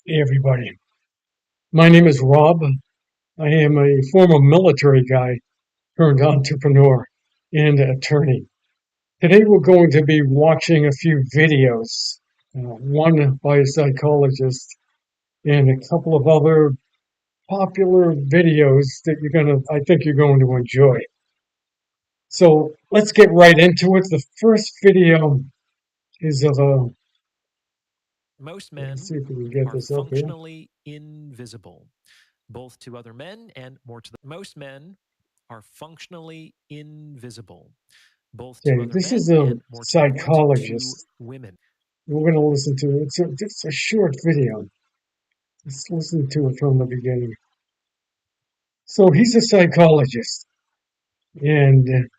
Hey everybody, my name is Rob. I am a former military guy turned entrepreneur and attorney. Today we're going to be watching a few videos, one by a psychologist and a couple of other popular videos that I think you're going to enjoy. So let's get right into it. The first video is of a, Most let's see men if we can get are this up here. functionally invisible, both to other men and more to the most men are functionally invisible, both to Okay, other this is men a and more to the point to psychologist. women. We're going to listen to it. It's a short video. Let's listen to it from the beginning. So he's a psychologist, and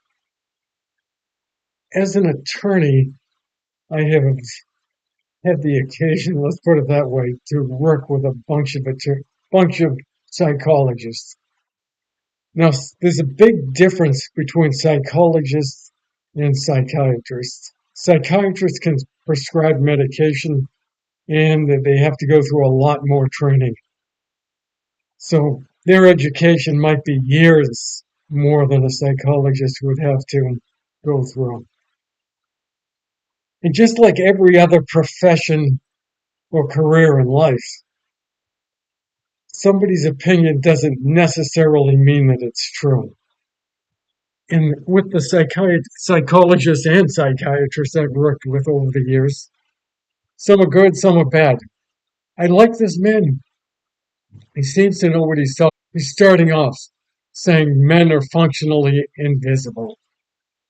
as an attorney, I have had the occasion, let's put it that way, to work with a bunch of psychologists. Now, there's a big difference between psychologists and psychiatrists. Psychiatrists can prescribe medication, and they have to go through a lot more training. So their education might be years more than a psychologist would have to go through. And just like every other profession or career in life, somebody's opinion doesn't necessarily mean that it's true. And with the psychologists and psychiatrists I've worked with over the years, some are good, some are bad. I like this man. He seems to know what he's talking. He's starting off saying men are functionally invisible.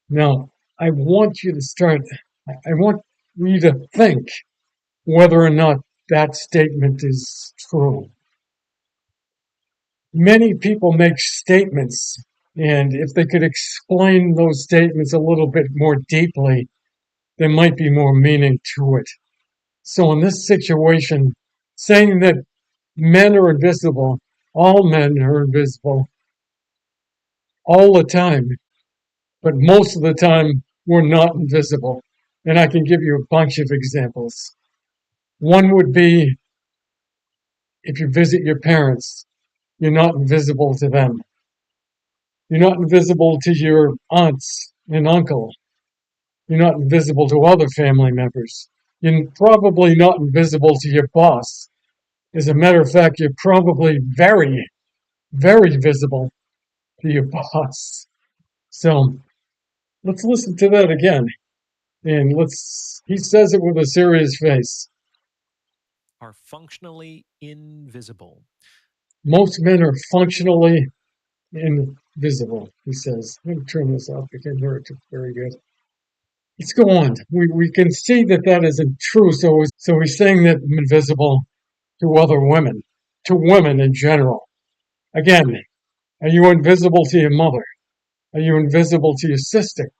Now, I want you to start, I want you to think whether or not that statement is true. Many people make statements, and if they could explain those statements a little bit more deeply, there might be more meaning to it. So, in this situation, saying that men are invisible, all men are invisible all the time, but most of the time we're not invisible. And I can give you a bunch of examples. One would be if you visit your parents, you're not invisible to them. You're not invisible to your aunts and uncle. You're not invisible to other family members. You're probably not invisible to your boss. As a matter of fact, you're probably very, very visible to your boss. So let's listen to that again. And he says it with a serious face. Are functionally invisible. Most men are functionally invisible, he says. Let me turn this off. I can hear it very good. Let's go on. We can see that that isn't true. So he's saying that I'm invisible to other women, to women in general. Again, are you invisible to your mother? Are you invisible to your sister?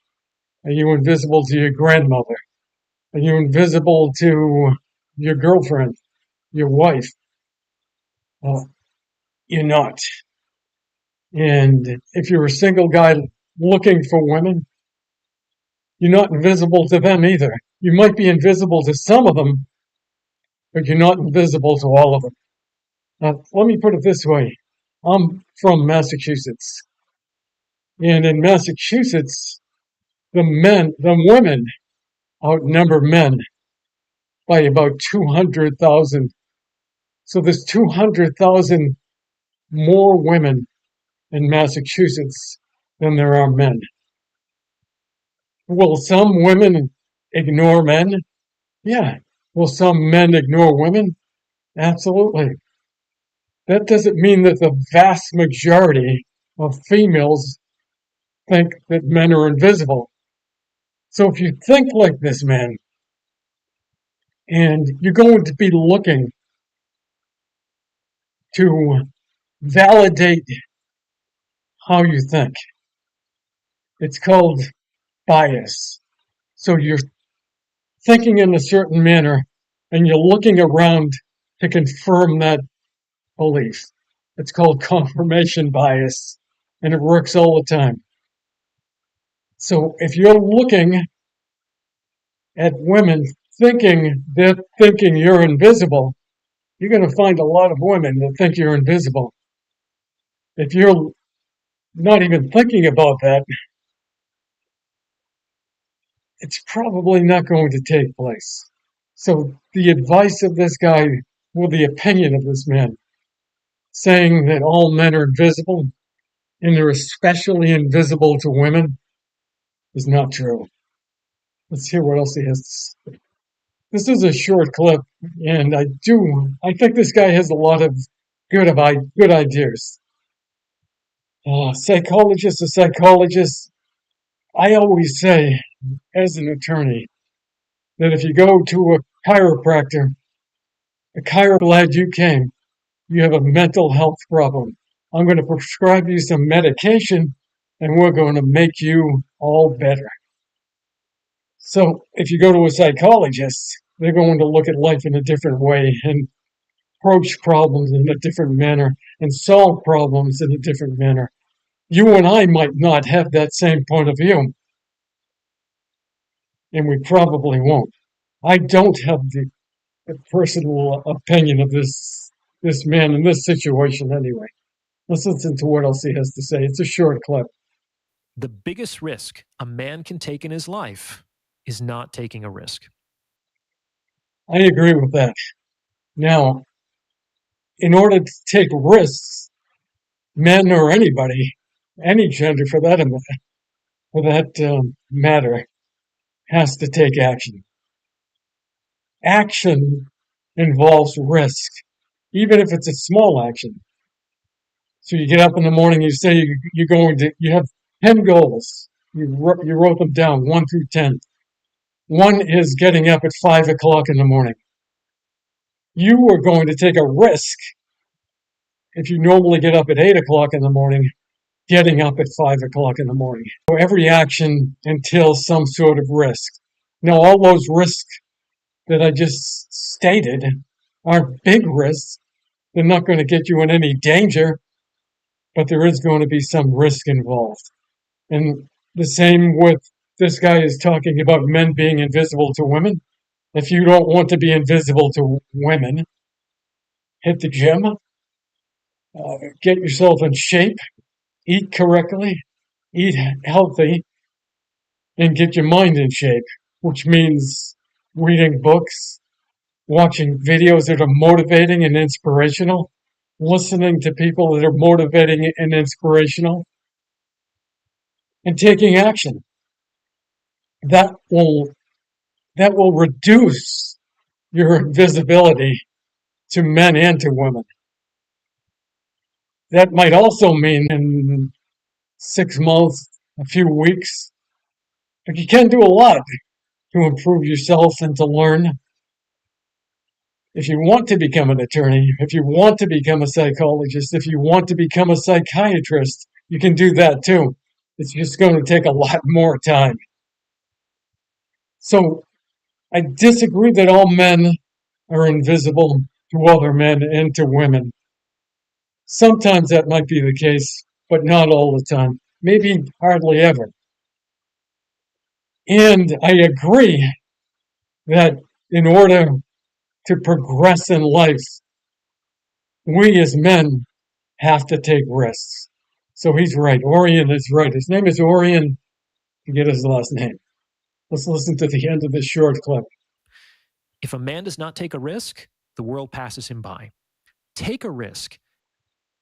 Are you invisible to your grandmother? Are you invisible to your girlfriend, your wife? Well, you're not. And if you're a single guy looking for women, you're not invisible to them either. You might be invisible to some of them, but you're not invisible to all of them. Now, let me put it this way. I'm from Massachusetts. And in Massachusetts, the women outnumber men by about 200,000. So there's 200,000 more women in Massachusetts than there are men. Will some women ignore men? Yeah. Will some men ignore women? Absolutely. That doesn't mean that the vast majority of females think that men are invisible. So if you think like this man, and you're going to be looking to validate how you think, it's called bias. So you're thinking in a certain manner, and you're looking around to confirm that belief. It's called confirmation bias, and it works all the time. So if you're looking at women thinking they're thinking you're invisible, you're going to find a lot of women that think you're invisible. If you're not even thinking about that, it's probably not going to take place. So the advice of this guy, well, the opinion of this man, saying that all men are invisible and they're especially invisible to women, is not true. Let's hear what else he has to say. This is a short clip, and I think this guy has a lot of good ideas. Psychologist to psychologist, I always say, as an attorney, that if you go to a chiropractor, glad you came. You have a mental health problem. I'm going to prescribe you some medication, and we're going to make you all better. So if you go to a psychologist, they're going to look at life in a different way and approach problems in a different manner and solve problems in a different manner. You and I might not have that same point of view, and we probably won't. I don't have the personal opinion of this man in this situation anyway. Let's listen to what else he has to say. It's a short clip. The biggest risk a man can take in his life is not taking a risk. I agree with that. Now, in order to take risks, men or anybody, any gender for that matter, has to take action. Action involves risk, even if it's a small action. So you get up in the morning, you say you have 10 goals. You wrote them down, 1 through 10. One is getting up at 5 o'clock in the morning. You are going to take a risk if you normally get up at 8 o'clock in the morning, getting up at 5 o'clock in the morning. So every action entails some sort of risk. Now, all those risks that I just stated aren't big risks. They're not going to get you in any danger, but there is going to be some risk involved. And the same with this guy is talking about men being invisible to women. If you don't want to be invisible to women, hit the gym, get yourself in shape, eat correctly, eat healthy, and get your mind in shape, which means reading books, watching videos that are motivating and inspirational, listening to people that are motivating and inspirational, and taking action. That will reduce your invisibility to men and to women. That might also mean in 6 months, a few weeks, but you can do a lot to improve yourself and to learn. If you want to become an attorney, if you want to become a psychologist, if you want to become a psychiatrist, you can do that too. It's just going to take a lot more time. So I disagree that all men are invisible to other men and to women. Sometimes that might be the case, but not all the time. Maybe hardly ever. And I agree that in order to progress in life, we as men have to take risks. So he's right. Orion is right. His name is Orion. Forget his last name. Let's listen to the end of this short clip. If a man does not take a risk, the world passes him by. Take a risk.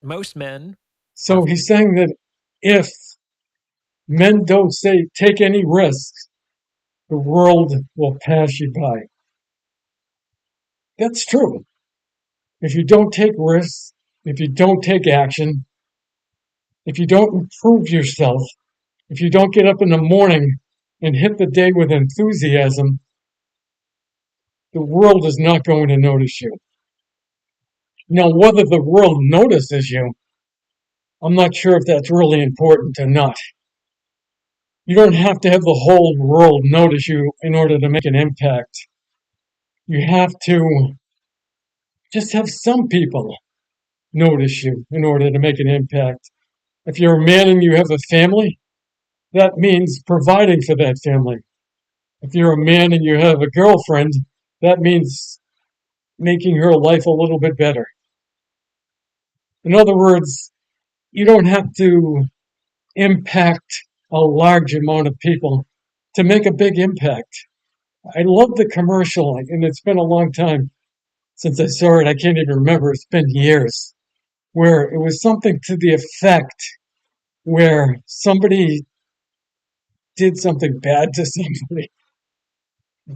Most men. So he's saying that if men don't take any risks, the world will pass you by. That's true. If you don't take risks, if you don't take action, if you don't improve yourself, if you don't get up in the morning and hit the day with enthusiasm, the world is not going to notice you. Now, whether the world notices you, I'm not sure if that's really important or not. You don't have to have the whole world notice you in order to make an impact. You have to just have some people notice you in order to make an impact. If you're a man and you have a family, that means providing for that family. If you're a man and you have a girlfriend, that means making her life a little bit better. In other words, you don't have to impact a large amount of people to make a big impact. I love the commercial, and it's been a long time since I saw it. I can't even remember. It's been years, where it was something to the effect where somebody did something bad to somebody.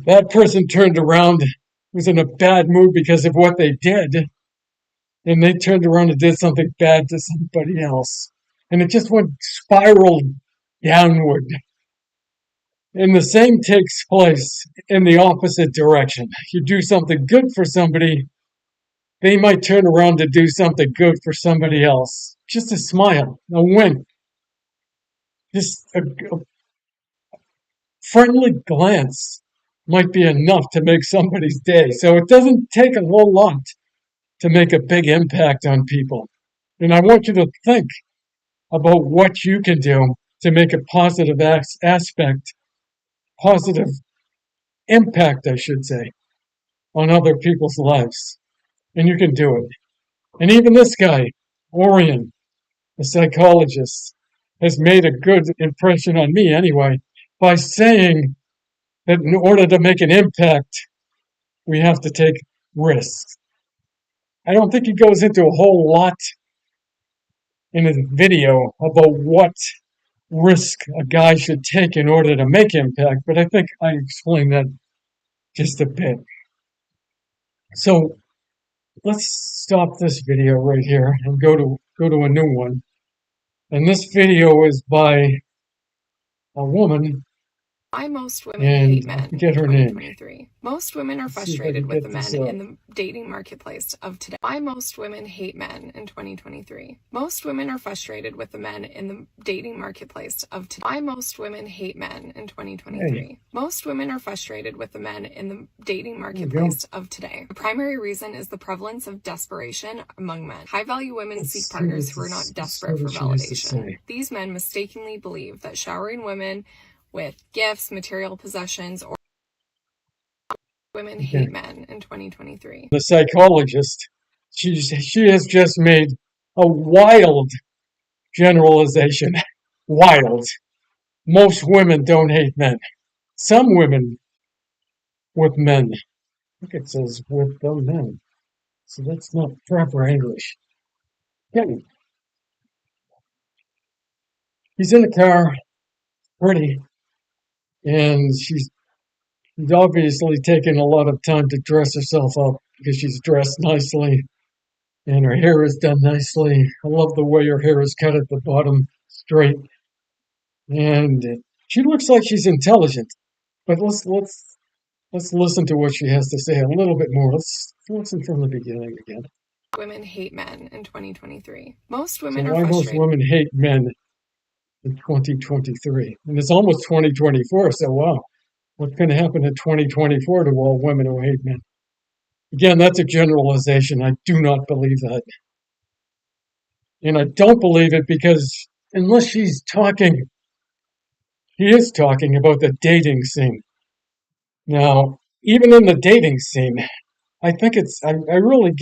That person turned around, was in a bad mood because of what they did, and they turned around and did something bad to somebody else. And it just went spiraled downward. And the same takes place in the opposite direction. You do something good for somebody, they might turn around to do something good for somebody else. Just a smile, a wink, just a friendly glance might be enough to make somebody's day. So it doesn't take a whole lot to make a big impact on people. And I want you to think about what you can do to make a positive positive impact, I should say, on other people's lives. And you can do it. And even this guy, Orion, a psychologist, has made a good impression on me anyway by saying that in order to make an impact, we have to take risks. I don't think he goes into a whole lot in his video about what risk a guy should take in order to make impact, but I think I explained that just a bit. So let's stop this video right here and go to a new one. And this video is by a woman. Why most women hate men in Get her name. 2023. Most women are frustrated with the men in the dating marketplace of today. Why most women hate men in 2023. Most women are frustrated with the men in the dating marketplace of today. Why most women hate men in 2023. Most women are frustrated with the men in the dating marketplace of today. The primary reason is the prevalence of desperation among men. High-value women seek partners who are not desperate for validation. These men mistakenly believe that showering women with gifts, material possessions, or women hate men in 2023. The psychologist, she has just made a wild generalization. Wild. Most women don't hate men. Some women with men. I think it says with the men. So that's not proper English. Okay. He's in the car, pretty, and she's obviously taken a lot of time to dress herself up because she's dressed nicely and her hair is done nicely. I love the way her hair is cut at the bottom, straight, and she looks like she's intelligent. But let's listen to what she has to say a little bit more. Let's listen from the beginning again. Women hate men in 2023. Most women So are why frustrated. most women hate men in 2023, and it's almost 2024. So wow, what's going to happen in 2024 to all women who hate men? Again, that's a generalization. I do not believe that. And I don't believe it because unless he is talking about the dating scene. Now, even in the dating scene, I think I really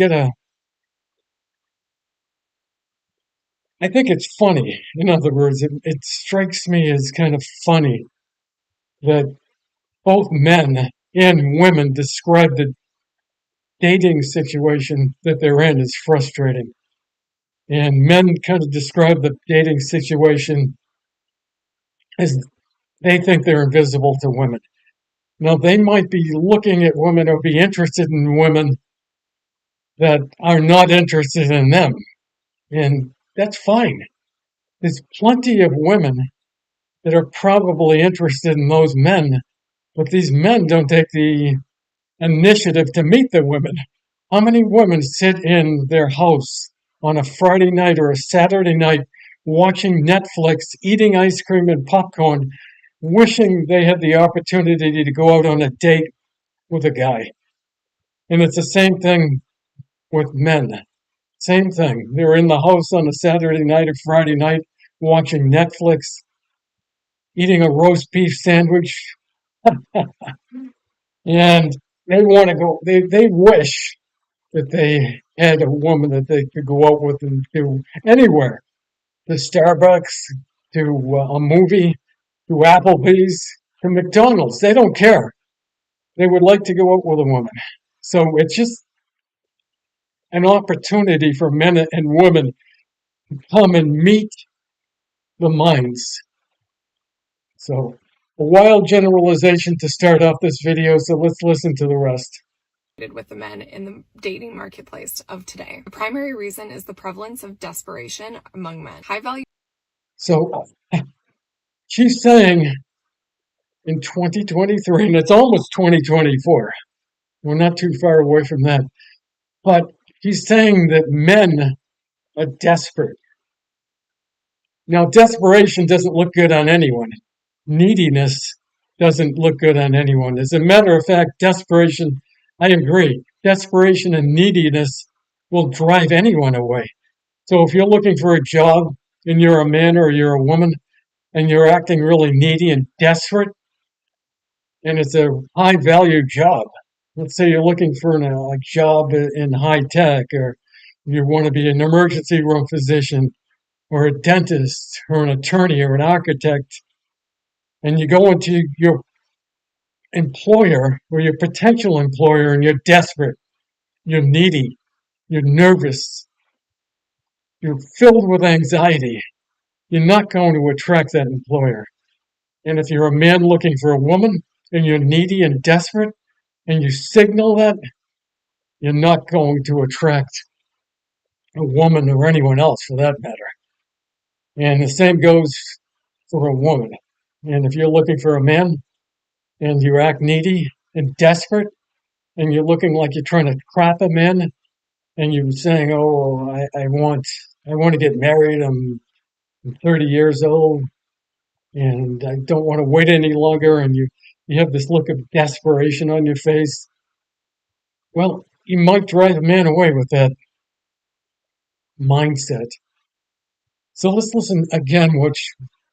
I think it's funny. In other words, it strikes me as kind of funny that both men and women describe the dating situation that they're in as frustrating. And men kind of describe the dating situation as they think they're invisible to women. Now, they might be looking at women or be interested in women that are not interested in them. And that's fine. There's plenty of women that are probably interested in those men, but these men don't take the initiative to meet the women. How many women sit in their house on a Friday night or a Saturday night watching Netflix, eating ice cream and popcorn, wishing they had the opportunity to go out on a date with a guy? And it's the same thing with men. Same thing. They're in the house on a Saturday night or Friday night watching Netflix, eating a roast beef sandwich, and they want to go, they wish that they had a woman that they could go out with and do anywhere, to Starbucks, to a movie, to Applebee's, to McDonald's. They don't care. They would like to go out with a woman. So it's just an opportunity for men and women to come and meet the minds. So a wild generalization to start off this video, so let's listen to the rest. With the men in the dating marketplace of today. The primary reason is the prevalence of desperation among men. High value. So she's saying in 2023, and it's almost 2024, we're not too far away from that, but she's saying that men are desperate. Now, desperation doesn't look good on anyone. Neediness doesn't look good on anyone. As a matter of fact, desperation, I agree, desperation and neediness will drive anyone away. So if you're looking for a job and you're a man or you're a woman and you're acting really needy and desperate, and it's a high value job, let's say you're looking for a job in high tech, or you want to be an emergency room physician or a dentist or an attorney or an architect, and you go into your employer or your potential employer and you're desperate, you're needy, you're nervous, you're filled with anxiety, you're not going to attract that employer. And if you're a man looking for a woman and you're needy and desperate and you signal that, you're not going to attract a woman or anyone else for that matter. And the same goes for a woman. And if you're looking for a man and you act needy and desperate and you're looking like you're trying to crap a man and you're saying, "Oh, I want to get married. I'm 30 years old and I don't want to wait any longer," and you have this look of desperation on your face. Well, you might drive a man away with that mindset. So let's listen again.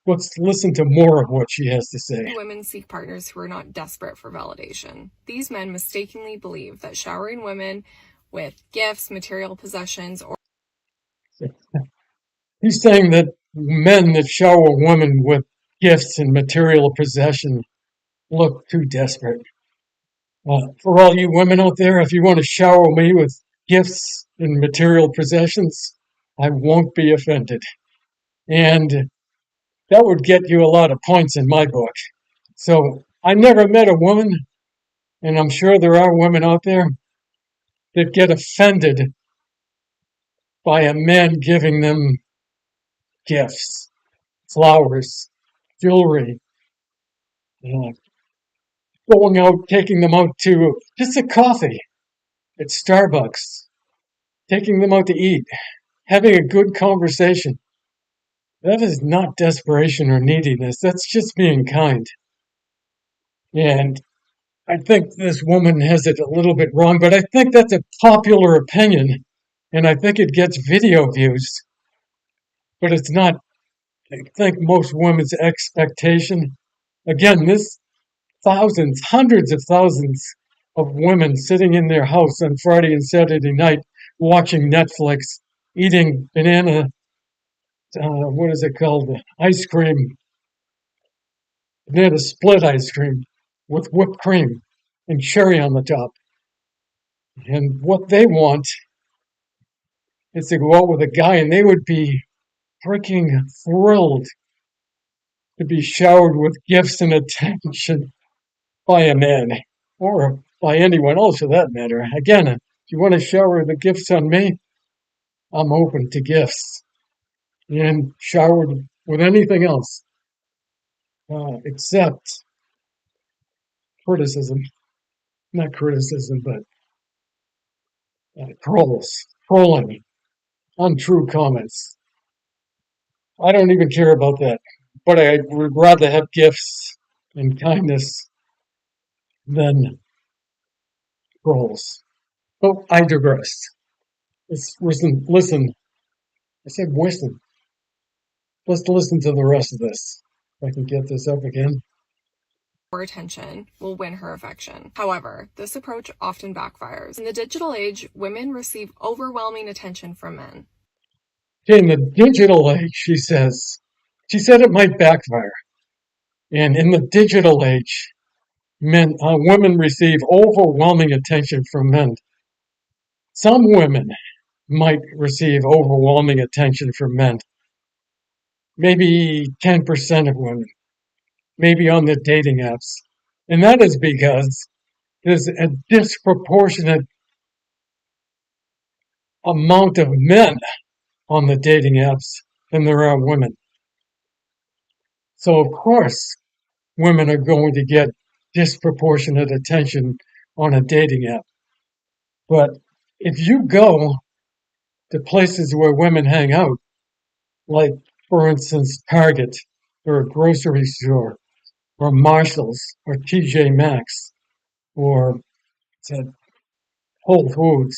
Let's listen to more of what she has to say. Women seek partners who are not desperate for validation. These men mistakenly believe that showering women with gifts, material possessions, or He's saying that men that shower women with gifts and material possession look too desperate. For all you women out there, if you want to shower me with gifts and material possessions, I won't be offended. And that would get you a lot of points in my book. So I never met a woman, and I'm sure there are women out there that get offended by a man giving them gifts, flowers, jewelry, going out, taking them out to just a coffee at Starbucks, taking them out to eat, having a good conversation. That is not desperation or neediness. That's just being kind. And I think this woman has it a little bit wrong, but I think that's a popular opinion. And I think it gets video views. But it's not, I think, most women's expectation. Again, this thousands, hundreds of thousands of women sitting in their house on Friday and Saturday night watching Netflix, eating banana, what is it called? Ice cream, banana split ice cream with whipped cream and cherry on the top. And what they want is to go out with a guy, and they would be freaking thrilled to be showered with gifts and attention by a man, or by anyone else for that matter. Again, if you want to shower the gifts on me, I'm open to gifts and showered with anything else except criticism. Not criticism, but trolling, untrue comments. I don't even care about that. But I would rather have gifts and kindness than trolls. Oh, I digress. Let's listen. I said listen. Let's listen to the rest of this. If I can get this up again. more attention will win her affection. However, this approach often backfires. In the digital age, women receive overwhelming attention from men. In the digital age, she said it might backfire. And in the digital age, women receive overwhelming attention from men. Some women might receive overwhelming attention from men. Maybe 10% of women, maybe on the dating apps. And that is because there's a disproportionate amount of men on the dating apps than there are women. So, of course, women are going to get disproportionate attention on a dating app. But if you go to places where women hang out, like, for instance, Target or a grocery store or Marshall's or TJ Maxx or Whole Foods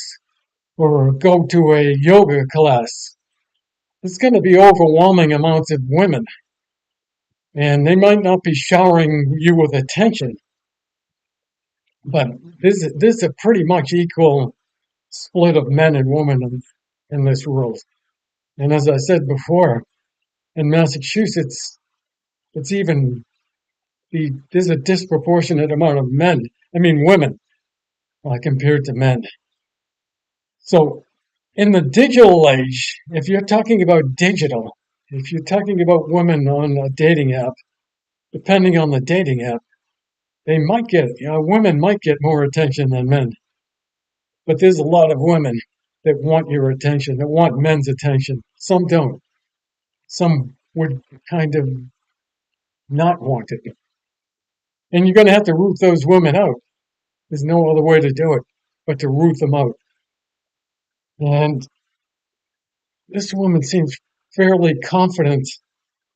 or go to a yoga class, it's going to be overwhelming amounts of women. And they might not be showering you with attention, but this is a pretty much equal split of men and women in this world. And as I said before, in Massachusetts, it's even there's a disproportionate amount of women, compared to men. So in the digital age, if you're talking about digital, if you're talking about women on a dating app, depending on the dating app, women might get more attention than men. But there's a lot of women that want your attention, that want men's attention. Some don't. Some would kind of not want it. And you're going to have to root those women out. There's no other way to do it but to root them out. And this woman seems fairly confident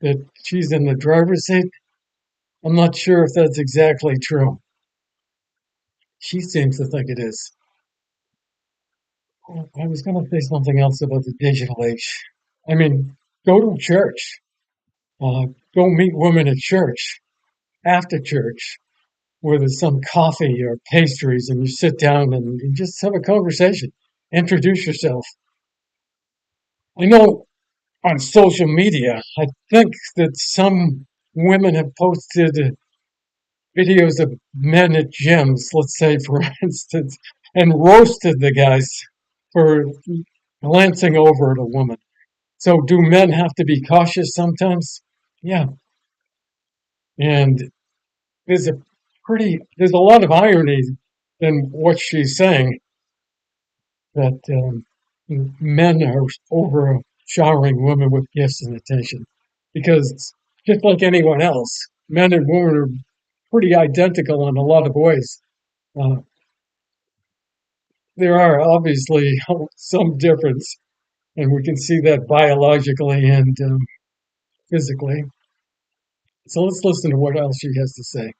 that she's in the driver's seat. I'm not sure if that's exactly true. She seems to think it is. I was going to say something else about the digital age. Go to church. Go meet women at church, after church, where there's some coffee or pastries, and you sit down and you just have a conversation. Introduce yourself. I know on social media, I think that some women have posted videos of men at gyms, let's say, for instance, and roasted the guys for glancing over at a woman. So do men have to be cautious sometimes? Yeah. And there's a lot of irony in what she's saying, that men are overshowering women with gifts and attention. Because just like anyone else, men and women are pretty identical in a lot of ways. There are obviously some difference, and we can see that biologically and physically. So let's listen to what else she has to say.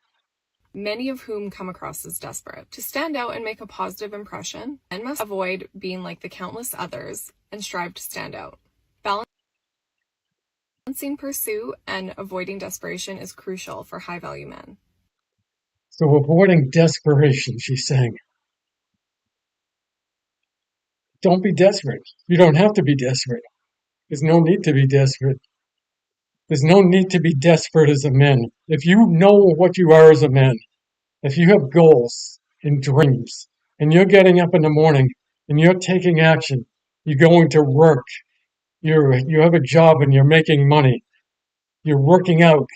Many of whom come across as desperate. To stand out and make a positive impression, men must avoid being like the countless others and strive to stand out. Balancing pursuit and avoiding desperation is crucial for high-value men. So avoiding desperation, she's saying. Don't be desperate. You don't have to be desperate. There's no need to be desperate. There's no need to be desperate as a man. If you know what you are as a man, if you have goals and dreams, and you're getting up in the morning and you're taking action, you're going to work, you have a job and you're making money, you're working out,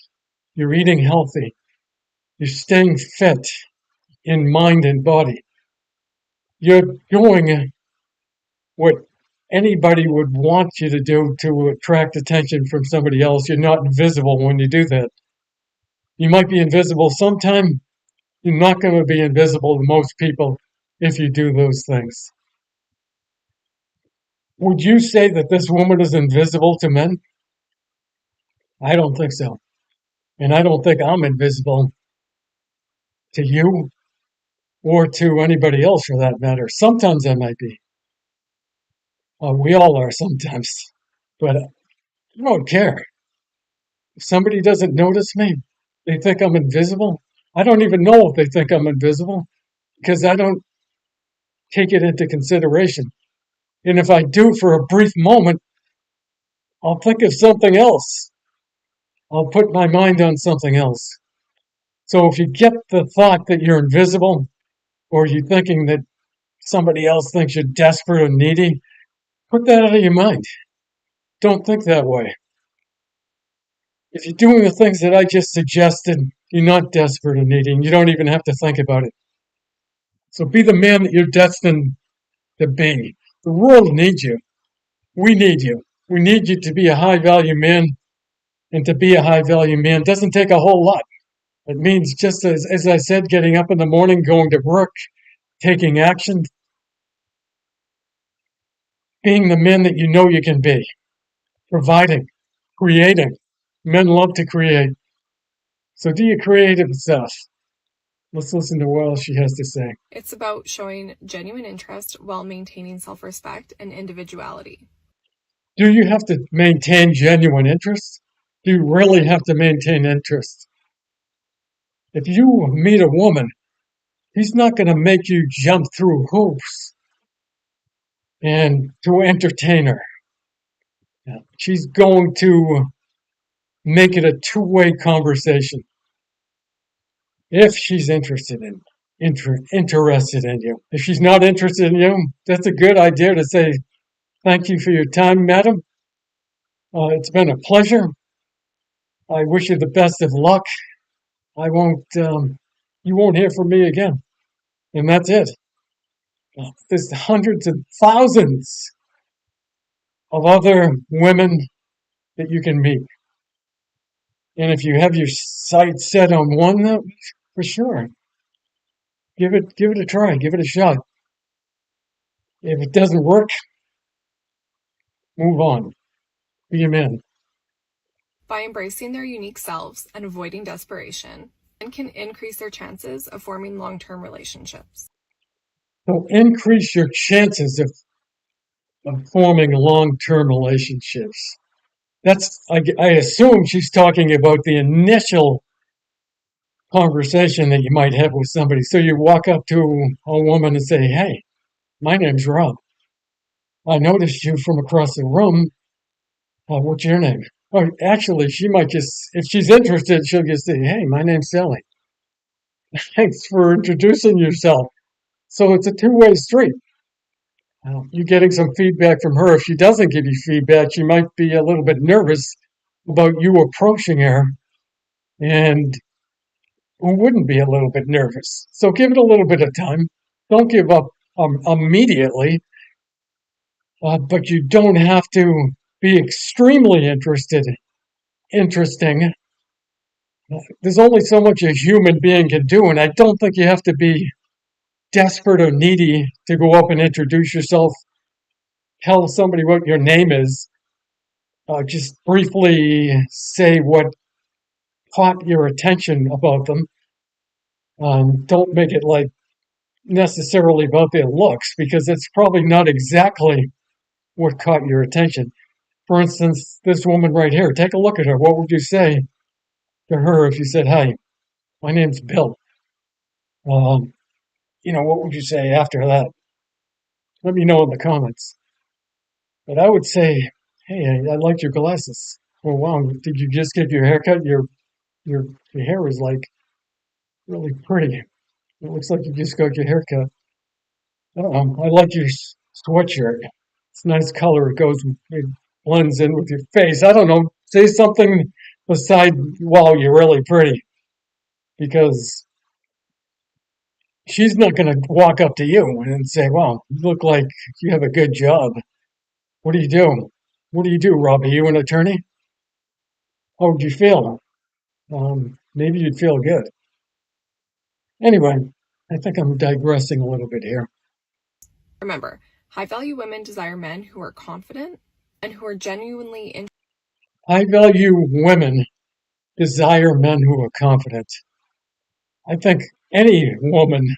you're eating healthy, you're staying fit in mind and body, you're doing what anybody would want you to do to attract attention from somebody else. You're not invisible when you do that. You might be invisible sometime. You're not going to be invisible to most people if you do those things. Would you say that this woman is invisible to men? I don't think so. And I don't think I'm invisible to you or to anybody else for that matter. Sometimes I might be. We all are sometimes. But I don't care. If somebody doesn't notice me, they think I'm invisible, I don't even know if they think I'm invisible because I don't take it into consideration. And if I do for a brief moment, I'll think of something else. I'll put my mind on something else. So if you get the thought that you're invisible, or you're thinking that somebody else thinks you're desperate or needy, put that out of your mind. Don't think that way. If you're doing the things that I just suggested, you're not desperate or needy, and you don't even have to think about it. So be the man that you're destined to be. The world needs you. We need you. We need you to be a high value man, and to be a high value man doesn't take a whole lot. It means just as I said, getting up in the morning, going to work, taking action, being the man that you know you can be, providing, creating. Men love to create. So do your creative stuff. Let's listen to what else she has to say. It's about showing genuine interest while maintaining self-respect and individuality. Do you have to maintain genuine interest? Do you really have to maintain interest? If you meet a woman, she's not going to make you jump through hoops and to entertain her. She's going to make it a two-way conversation. If she's interested in you. If she's not interested in you, that's a good idea to say, thank you for your time, madam. It's been a pleasure. I wish you the best of luck. You won't hear from me again. And that's it. There's hundreds of thousands of other women that you can meet. And if you have your sights set on one, for sure, give it a try, give it a shot. If it doesn't work, move on. Be a man. By embracing their unique selves and avoiding desperation, men can increase their chances of forming long-term relationships. So increase your chances of forming long-term relationships. I assume she's talking about the initial conversation that you might have with somebody. So you walk up to a woman and say, hey, my name's Rob. I noticed you from across the room. What's your name? Or actually, she might just, if she's interested, she'll just say, hey, my name's Sally. Thanks for introducing yourself. So it's a two-way street. You're getting some feedback from her. If she doesn't give you feedback, she might be a little bit nervous about you approaching her. And who wouldn't be a little bit nervous? So give it a little bit of time. Don't give up immediately. But you don't have to be extremely interesting. There's only so much a human being can do, and I don't think you have to be desperate or needy to go up and introduce yourself, tell somebody what your name is, just briefly say what caught your attention about them. Don't make it like necessarily about their looks, because it's probably not exactly what caught your attention. For instance, this woman right here, take a look at her. What would you say to her if you said, hi, my name's Bill? What would you say after that? Let me know in the comments. But I would say, hey, I liked your glasses. Oh, wow, did you just get your haircut? Your hair is like really pretty. It looks like you just got your haircut. I like your sweatshirt. It's a nice color. It blends in with your face. I don't know. Say something beside, wow, you're really pretty. Because she's not going to walk up to you and say, wow, you look like you have a good job. What do you do? What do you do, Rob? Are you an attorney? How would you feel? Maybe you'd feel good. Anyway, I think I'm digressing a little bit here. Remember, high-value women desire men who are confident and who are genuinely interested. High-value women desire men who are confident. I think any woman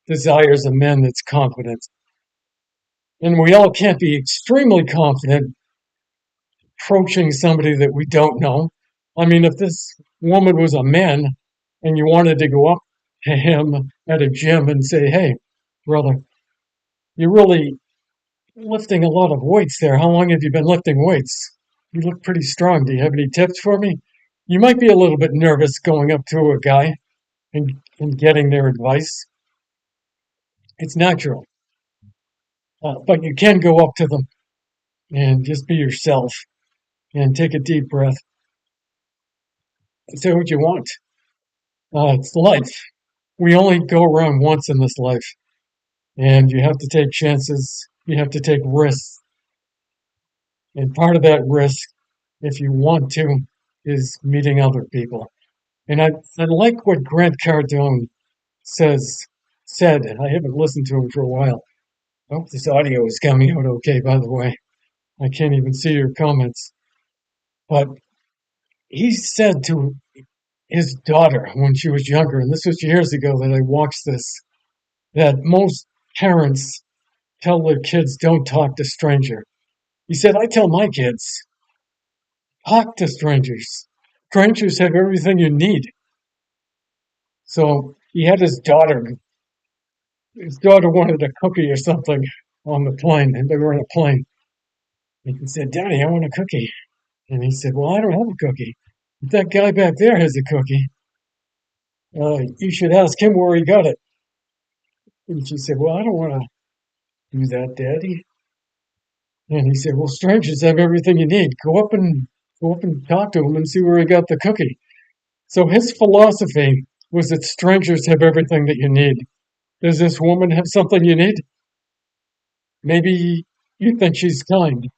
desires a man that's confident. And we all can't be extremely confident approaching somebody that we don't know. I mean, if this woman was a man, and you wanted to go up to him at a gym and say, "Hey, brother, you're really lifting a lot of weights there. How long have you been lifting weights? You look pretty strong. Do you have any tips for me?" You might be a little bit nervous going up to a guy and getting their advice. It's natural. But you can go up to them and just be yourself and take a deep breath and say what you want. It's life. We only go around once in this life, and you have to take chances. You have to take risks. And part of that risk, if you want to, is meeting other people. And I like what Grant Cardone says said. I haven't listened to him for a while. I hope this audio is coming out okay, by the way. I can't even see your comments. But he said to his daughter when she was younger, and this was years ago that I watched this, that most parents tell their kids don't talk to strangers. He said, I tell my kids, talk to strangers. Strangers have everything you need. So he had his daughter wanted a cookie or something on the plane, and they were on a plane. And he said, Daddy, I want a cookie. And he said, Well, I don't have a cookie. If that guy back there has a cookie, you should ask him where he got it. And she said, Well, I don't want to do that, Daddy. And he said, Well, strangers have everything you need. Go up and talk to him and see where he got the cookie. So his philosophy was that strangers have everything that you need. Does this woman have something you need? Maybe you think she's kind.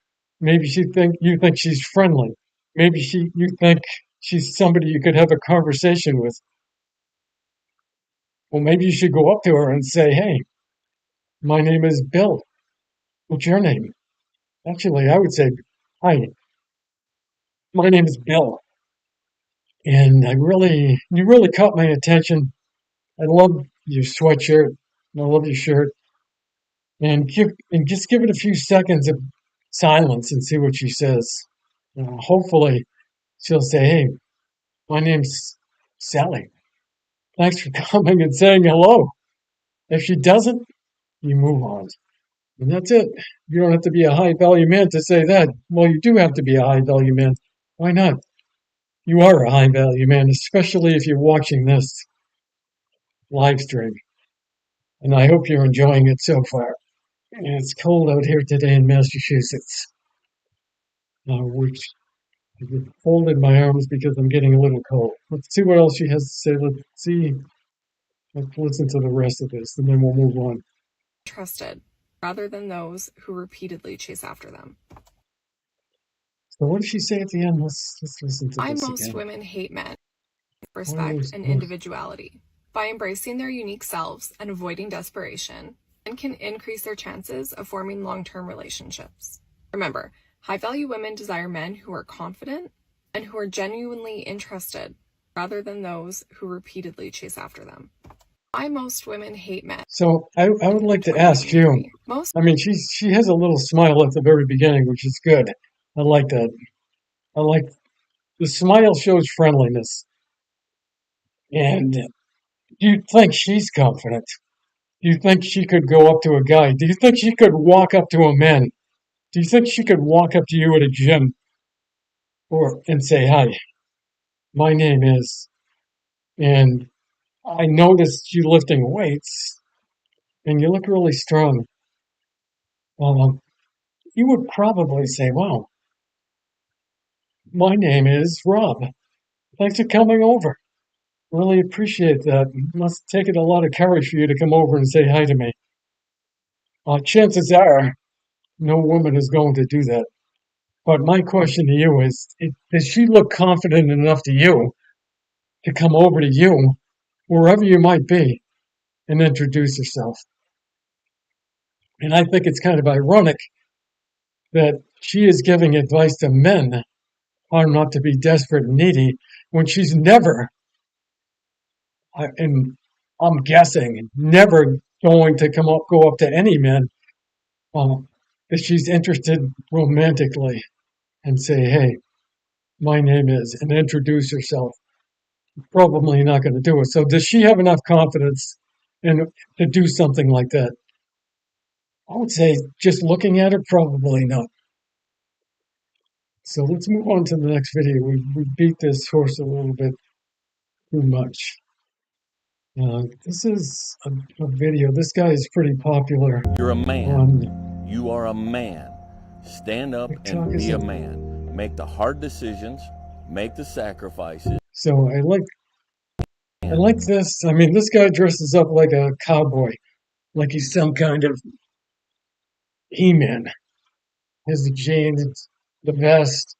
Maybe you think she's friendly. Maybe you think she's somebody you could have a conversation with. Well, maybe you should go up to her and say, Hey, my name is Bill. What's your name? Actually, I would say, Hi, my name is Bill. And you really caught my attention. I love your sweatshirt. I love your shirt. And just give it a few seconds of silence and see what she says. Hopefully, she'll say, Hey, my name's Sally. Thanks for coming and saying hello. If she doesn't, you move on. And that's it. You don't have to be a high value man to say that. Well, you do have to be a high value man. Why not? You are a high value man, especially if you're watching this live stream. And I hope you're enjoying it so far. And it's cold out here today in Massachusetts, which I folded my arms because I'm getting a little cold. Let's see what else she has to say. Let's listen to the rest of this, and then we'll move on. Trusted, rather than those who repeatedly chase after them. So what does she say at the end? Let's listen to Why this most again. women hate men, respect and individuality. By embracing their unique selves and avoiding desperation, men can increase their chances of forming long-term relationships. Remember, high-value women desire men who are confident and who are genuinely interested, rather than those who repeatedly chase after them. Why most women hate men. So I would like to ask you. She has a little smile at the very beginning, which is good. I like that. I like the smile shows friendliness. And do you think she's confident? Do you think she could go up to a guy? Do you think she could walk up to a man? Do you think she could walk up to you at a gym and say, Hi, my name is, and I noticed you lifting weights and you look really strong. You would probably say, Wow, my name is Rob. Thanks for coming over. Really appreciate that. Must take it a lot of courage for you to come over and say hi to me. Chances are no woman is going to do that. But my question to you is, does she look confident enough to you to come over to you, wherever you might be, and introduce herself? And I think it's kind of ironic that she is giving advice to men how not to be desperate and needy when she's never, and I'm guessing, never going to go up to any man that she's interested romantically and say, Hey, my name is, and introduce herself. probably not going to do it. So does she have enough confidence in to do something like that? I would say just looking at it, probably not. So let's move on to the next video. We beat this horse a little bit too much. This is a video. This guy is pretty popular. You're a man. On You are a man. Stand up TikTok, and is be a it? man. Make the hard decisions. Make the sacrifices. So I like this. I mean, this guy dresses up like a cowboy, like he's some kind of He-Man. Has the jeans, the vest.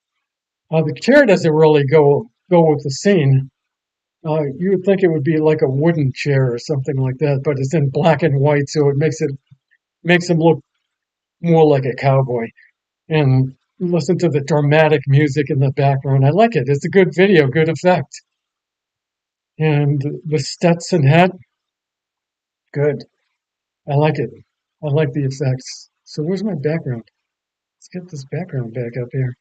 The chair doesn't really go with the scene. You would think it would be like a wooden chair or something like that, but it's in black and white, so it makes him look more like a cowboy. And listen to the dramatic music in the background. I like it. It's a good video, good effect. And the Stetson hat, good. I like it. I like the effects. So where's my background? Let's get this background back up here.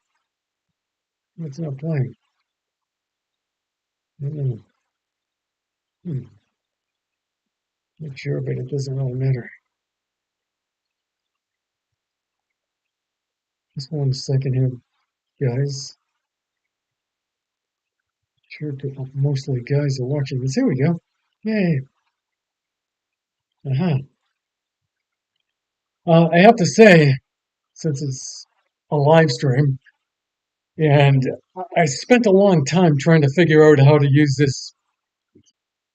It's not playing. Mm, hmm. Not sure, but it doesn't really matter. Just 1 second here, guys. Sure, mostly guys are watching this. Here we go. Yay. Uh-huh. I have to say, since it's a live stream, and I spent a long time trying to figure out how to use this.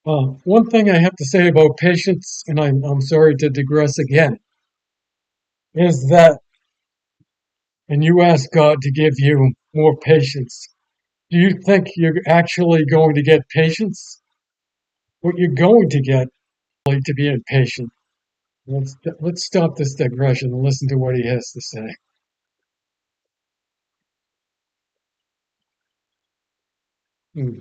One thing I have to say about patience, and I'm sorry to digress again, is that, and you ask God to give you more patience. Do you think you're actually going to get patience? What you're going to get is to be impatient. Let's stop this digression and listen to what he has to say. Hmm.